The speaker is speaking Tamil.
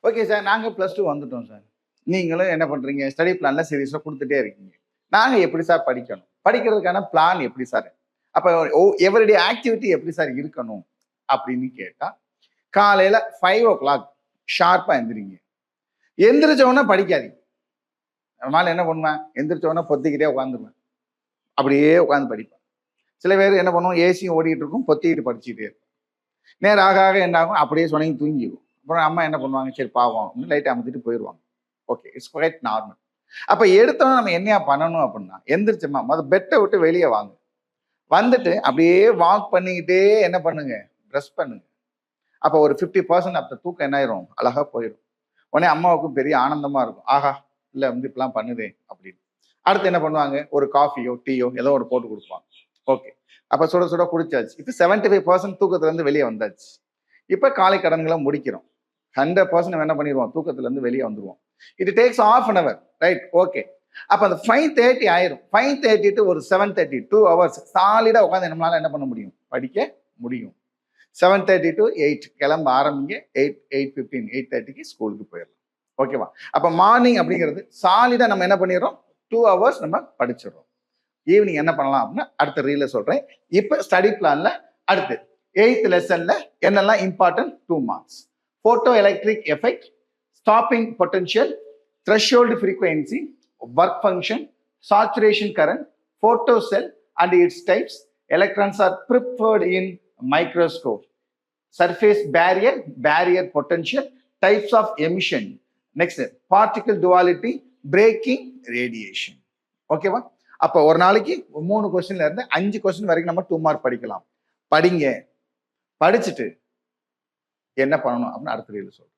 ஓகே சார், நாங்கள் +2 வந்துட்டோம் சார். நீங்களும் என்ன பண்ணுறீங்க, ஸ்டடி பிளான்ல சீரியஸாக கொடுத்துட்டே இருக்கீங்க. நாங்கள் எப்படி சார் படிக்கணும்? படிக்கிறதுக்கான பிளான் எப்படி சார்? அப்போ எவருடைய ஆக்டிவிட்டி எப்படி சார் இருக்கணும் அப்படின்னு கேட்டால், காலையில் 5 o'clock ஷார்ப்பாக எந்திரிங்க. எந்திரிச்ச உடனே படிக்காதீங்க. நம்மளால என்ன பண்ணுவேன், எந்திரிச்ச உடனே பொத்திக்கிட்டே உட்காந்துருவேன். அப்படியே உட்காந்து படிப்பேன். சில பேர் என்ன பண்ணுவோம், ஏசியும் ஓடிட்டு இருக்கும், பொத்திக்கிட்டு படிச்சுக்கிட்டே இருக்கும். நேரம் ஆக ஆக என்ன ஆகும், அப்படியே சொன்னீங்க தூங்கிடும். அப்புறம் அம்மா என்ன பண்ணுவாங்க, சரி பாவம் அப்படின்னு லைட்டை அமுத்திட்டு போயிடுவாங்க. Okay, it's quite normal. அப்போ எடுத்தோன்னே நம்ம என்னையா பண்ணணும் அப்படின்னா, எந்திரிச்சோமா முதல் பெட்டை விட்டு வெளியே வாங்க. வந்துட்டு அப்படியே வாக் பண்ணிக்கிட்டே என்ன பண்ணுங்க, ப்ரெஸ் பண்ணுங்க. அப்போ ஒரு 50% அந்த தூக்கம் என்ன ஆயிரும், அழகா போயிடும். உடனே அம்மாவுக்கும் பெரிய ஆனந்தமா இருக்கும். ஆஹா, இல்லை வந்து இப்பெல்லாம் பண்ணுதே அப்படின்னு. அடுத்து என்ன பண்ணுவாங்க, ஒரு காஃபியோ டீயோ ஏதோ ஒரு போட்டு கொடுப்பாங்க. ஓகே, அப்போ சுட சுட குடிச்சாச்சு. இப்போ 75% தூக்கத்துலேருந்து வெளியே வந்தாச்சு. இப்போ காலை கடன்களை முடிக்கிறோம். 100% நம்ம என்ன பண்ணிடுவோம், தூக்கத்துலேருந்து வெளியே வந்துடுவோம். It takes ½ hour, right? Okay, அப்போ அந்த 5:30 ஆயிரும். 5:30 to ஒரு 7:30, 2 hours சாலிடாக உட்காந்து நம்மளால என்ன பண்ண முடியும், படிக்க முடியும். 7:30 to 8 கிளம்ப ஆரம்பிங்க. 8:15, 8:30க்கு ஸ்கூலுக்கு போயிடலாம். ஓகேவா? அப்போ மார்னிங் அப்படிங்கிறது சாலிடாக நம்ம என்ன பண்ணிடுறோம், 2 hours நம்ம படிச்சிடறோம். ஈவினிங் என்ன பண்ணலாம் அப்படின்னா அடுத்த ரீல சொல்றேன். இப்போ ஸ்டடி பிளான்ல அடுத்து 8th லெசன்ல என்னெல்லாம் important 2 marks. Photo electric effect, stopping potential, threshold frequency, work function, saturation current, photo cell and its types, electrons are preferred in microscope, surface barrier, barrier potential, types of emission, next particle duality, breaking, radiation. ஓகேவா? அப்போ ஒரு நாளைக்கு 3 கொஸ்டின்ல இருந்து 5 கொஸ்டின் வரைக்கும் நம்ம 2 mark படிக்கலாம். படிங்க. படிச்சுட்டு என்ன பண்ணணும் அப்படின்னு அடுத்த ரீல் சொல்றேன்.